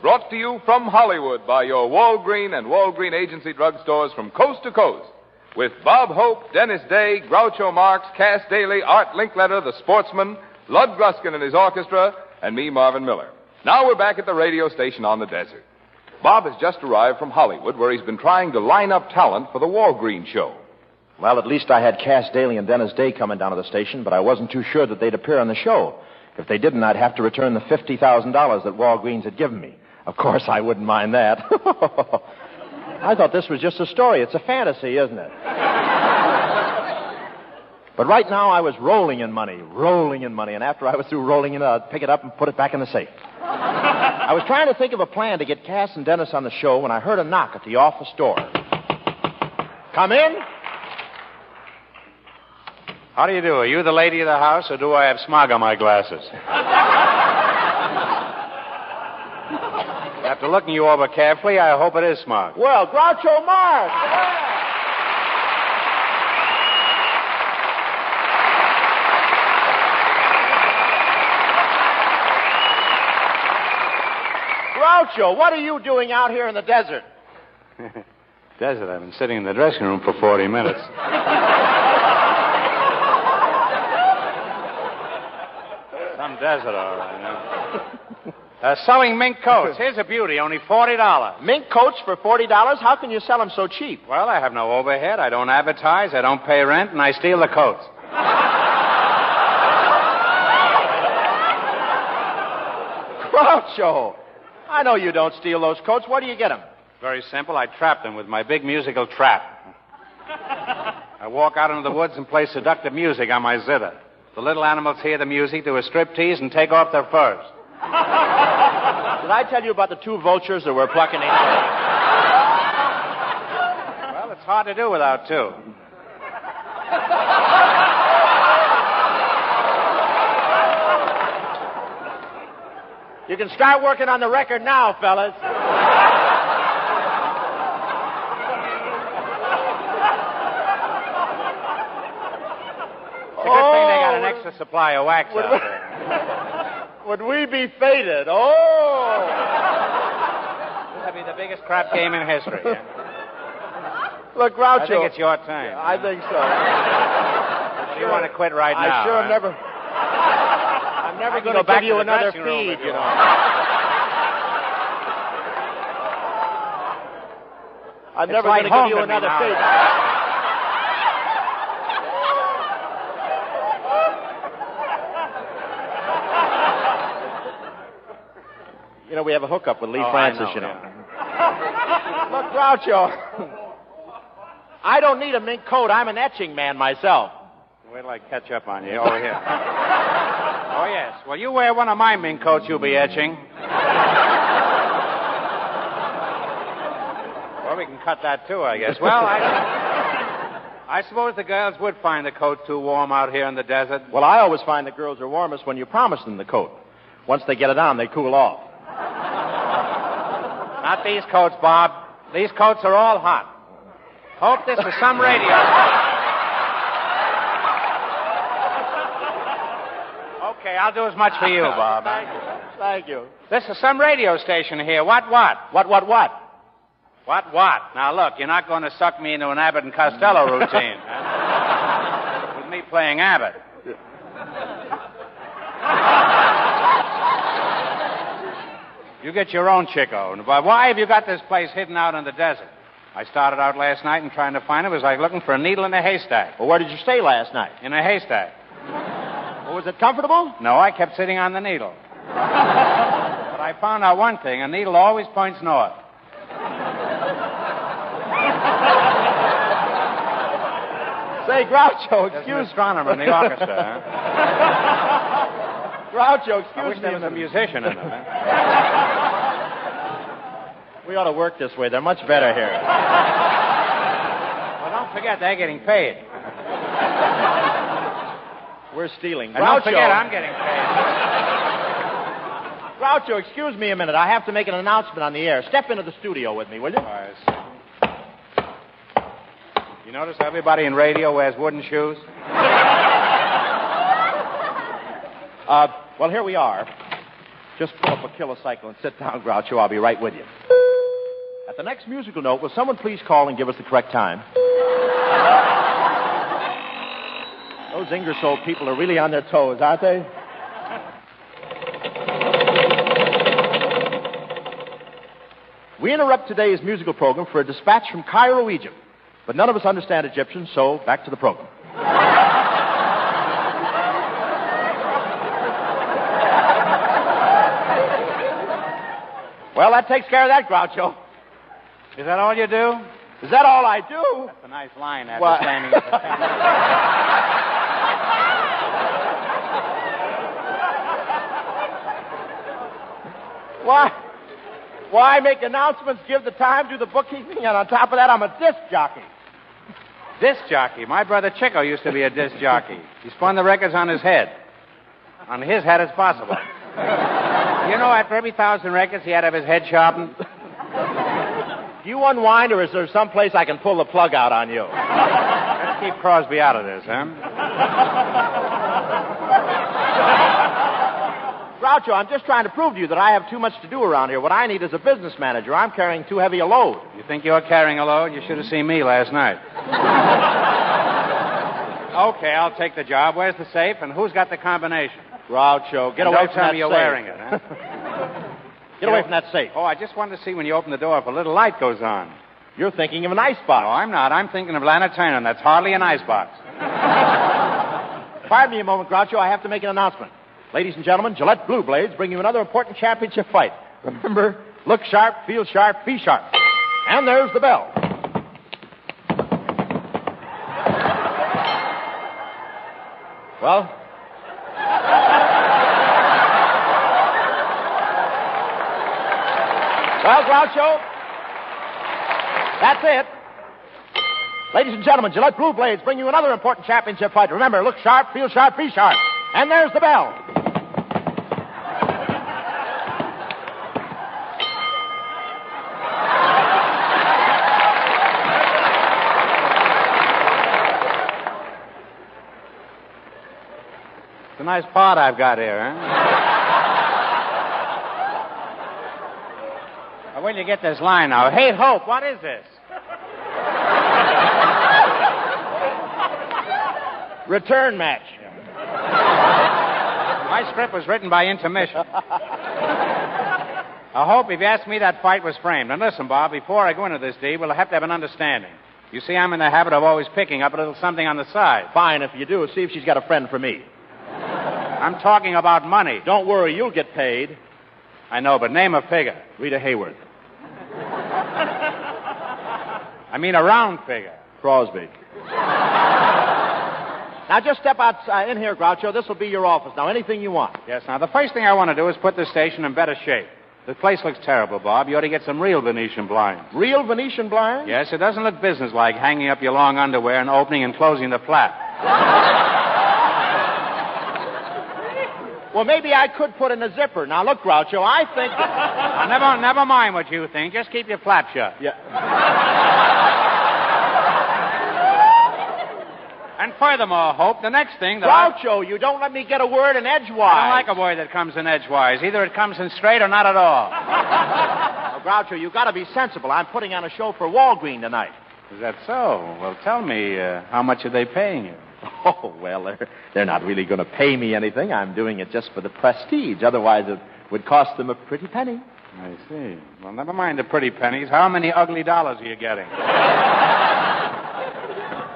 brought to you from Hollywood by your Walgreens and Walgreens Agency drugstores from coast to coast. With Bob Hope, Dennis Day, Groucho Marx, Cass Daly, Art Linkletter, the sportsman, Lud Gruskin and his orchestra, and me, Marvin Miller. Now we're back at the radio station on the desert. Bob has just arrived from Hollywood, where he's been trying to line up talent for the Walgreens show. Well, at least I had Cass Daly and Dennis Day coming down to the station, but I wasn't too sure that they'd appear on the show. If they didn't, I'd have to return the $50,000 that Walgreens had given me. Of course, I wouldn't mind that. I thought this was just a story. It's a fantasy, isn't it? But right now, I was rolling in money, and after I was through rolling in it, I'd pick it up and put it back in the safe. I was trying to think of a plan to get Cass and Dennis on the show when I heard a knock at the office door. Come in. How do you do? Are you the lady of the house, or do I have smog on my glasses? After looking you over carefully, I hope it is smog. Well, Groucho Marx. Groucho, what are you doing out here in the desert? Desert? I've been sitting in the dressing room for 40 minutes. Some desert, all right, now. Selling mink coats. Here's a beauty, only $40. Mink coats for $40? How can you sell them so cheap? Well, I have no overhead. I don't advertise. I don't pay rent, and I steal the coats. Groucho, I know you don't steal those coats. Where do you get them? Very simple. I trap them with my big musical trap. I walk out into the woods and play seductive music on my zither. The little animals hear the music, do a striptease, and take off their furs. Did I tell you about the two vultures that were plucking in? Well, it's hard to do without two. You can start working on the record now, fellas. It's a good thing they got an extra supply of wax out there. Would we be fated? Oh! This will be the biggest crap game in history. Yeah? Look, Groucho. I think it's your time. I think so. You want to quit right now? I sure huh? never. I'm never going to give you another feed, you know. I'm never going to give you another feed. You know, we have a hookup with Lee Francis, you know. Look, Groucho, I don't need a mink coat. I'm an etching man myself. Wait till I catch up on you. Over here. Oh, yes. Well, you wear one of my mink coats, you'll be etching. Well, we can cut that, too, I guess. Well, I suppose the girls would find the coat too warm out here in the desert. Well, I always find the girls are warmest when you promise them the coat. Once they get it on, they cool off. Not these coats, Bob. These coats are all hot. Hope this is some radio. Okay, I'll do as much for you, Bob. Thank you. This is some radio station here. What? What? Now, look, you're not going to suck me into an Abbott and Costello routine. Huh? With me playing Abbott. You get your own Chico. But why have you got this place hidden out in the desert? I started out last night and trying to find it was like looking for a needle in a haystack. Well, where did you stay last night? In a haystack. Well, was it comfortable? No, I kept sitting on the needle. But I found out one thing. A needle always points north. Say, Groucho, There's an astronomer in the orchestra, huh? Groucho, excuse me. I wish there was a musician in there. We ought to work this way. They're much better here. Well, don't forget, they're getting paid. We're stealing. And don't forget, I'm getting paid. Groucho, excuse me a minute. I have to make an announcement on the air. Step into the studio with me, will you? You notice everybody in radio wears wooden shoes? Well, here we are. Just pull up a kilocycle and sit down, Groucho. I'll be right with you. At the next musical note, will someone please call and give us the correct time? Those Ingersoll people are really on their toes, aren't they? We interrupt today's musical program for a dispatch from Cairo, Egypt. But none of us understand Egyptian, so back to the program. Well, that takes care of that, Groucho. Is that all you do? Is that all I do? That's a nice line after standing at the Why make announcements, give the time, do the bookkeeping, and on top of that, I'm a disc jockey. Disc jockey? My brother Chico used to be a disc jockey. He spun the records on his head. On his head, it's possible. You know, after every 1,000 records, he had to have his head sharpened. Do you unwind, or is there some place I can pull the plug out on you? Let's keep Crosby out of this, huh? Groucho, I'm just trying to prove to you that I have too much to do around here. What I need is a business manager. I'm carrying too heavy a load. You think you're carrying a load? You should have seen me last night. Okay, I'll take the job. Where's the safe, and who's got the combination? Groucho, get away from that safe. Don't tell me you're wearing it, huh? Get away from that safe. Oh, I just wanted to see when you open the door if a little light goes on. You're thinking of an icebox. No, I'm not. I'm thinking of Lana Turner, and that's hardly an icebox. Pardon me a moment, Groucho. I have to make an announcement. Ladies and gentlemen, Gillette Blue Blades bring you another important championship fight. Remember, look sharp, feel sharp, be sharp. And there's the bell. Well? Well, Groucho, that's it. Ladies and gentlemen, Gillette Blue Blades bring you another important championship fight. Remember, look sharp, feel sharp, be sharp. And there's the bell. It's a nice pot I've got here, huh? Now, where'd you get this line now? Hey, Hope, what is this? Return match. My script was written by intermission. I hope if you ask me, that fight was framed. And listen, Bob, before I go into this deed, we'll have to have an understanding. You see, I'm in the habit of always picking up a little something on the side. Fine, if you do, see if she's got a friend for me. I'm talking about money. Don't worry, you'll get paid. I know, but name a figure. Rita Hayworth. I mean a round figure. Crosby. Now, just step out in here, Groucho. This will be your office. Now, anything you want. Yes, now, the first thing I want to do is put this station in better shape. The place looks terrible, Bob. You ought to get some real Venetian blinds. Real Venetian blinds? Yes, it doesn't look businesslike hanging up your long underwear and opening and closing the flap. Well, maybe I could put in a zipper. Now, look, Groucho, I think... Now, never mind what you think. Just keep your flap shut. Yeah. And furthermore, Hope, the next thing that Groucho, you don't let me get a word in edgewise. I don't like a boy that comes in edgewise. Either it comes in straight or not at all. Now, Groucho, you got to be sensible. I'm putting on a show for Walgreens tonight. Is that so? Well, tell me, how much are they paying you? Oh, well, they're not really going to pay me anything. I'm doing it just for the prestige. Otherwise, it would cost them a pretty penny. I see. Well, never mind the pretty pennies. How many ugly dollars are you getting?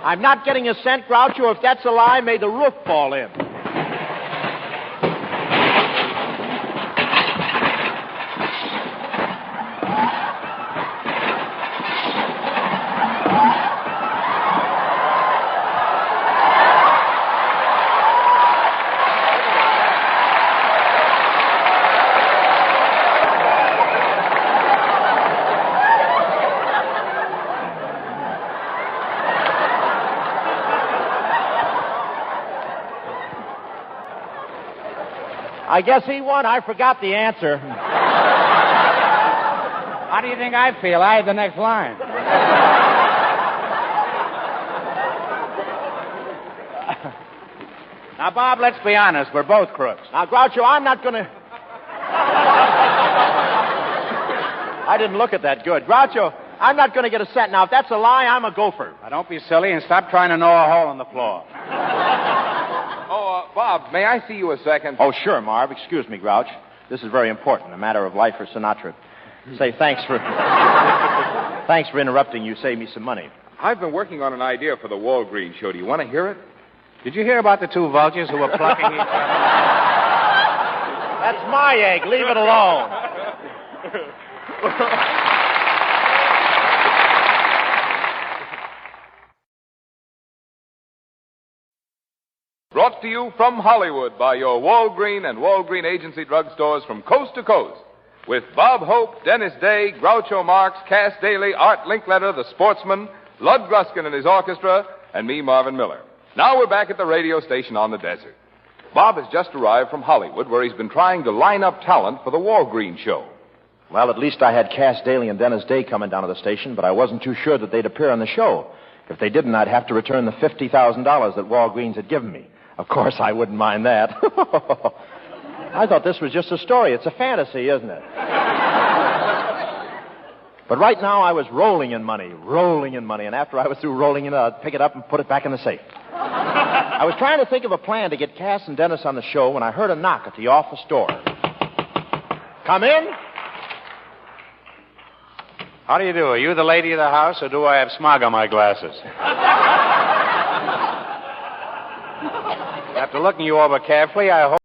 I'm not getting a cent, Groucho. If that's a lie, may the roof fall in. I guess he won. I forgot the answer. How do you think I feel? I had the next line. Now, Bob, let's be honest. We're both crooks. Now, Groucho, I'm not going to... I didn't look at that good. Groucho, I'm not going to get a cent. Now, if that's a lie, I'm a gopher. Now, don't be silly and stop trying to gnaw a hole in the floor. Bob, may I see you a second? Oh, sure, Marv. Excuse me, Grouch. This is very important, a matter of life or Sinatra. Say, thanks for interrupting. You saved me some money. I've been working on an idea for the Walgreens show. Do you want to hear it? Did you hear about the two vultures who were plucking each other? That's my egg. Leave it alone. Brought to you from Hollywood by your Walgreen and Walgreen Agency drugstores from coast to coast. With Bob Hope, Dennis Day, Groucho Marx, Cass Daly, Art Linkletter, the sportsman, Lud Gruskin and his orchestra, and me, Marvin Miller. Now we're back at the radio station on the desert. Bob has just arrived from Hollywood, where he's been trying to line up talent for the Walgreens show. Well, at least I had Cass Daly and Dennis Day coming down to the station, but I wasn't too sure that they'd appear on the show. If they didn't, I'd have to return the $50,000 that Walgreens had given me. Of course, I wouldn't mind that. I thought this was just a story. It's a fantasy, isn't it? But right now, I was rolling in money, and after I was through rolling in it, I'd pick it up and put it back in the safe. I was trying to think of a plan to get Cass and Dennis on the show when I heard a knock at the office door. Come in. How do you do? Are you the lady of the house, or do I have smog on my glasses? After looking you over carefully, I hope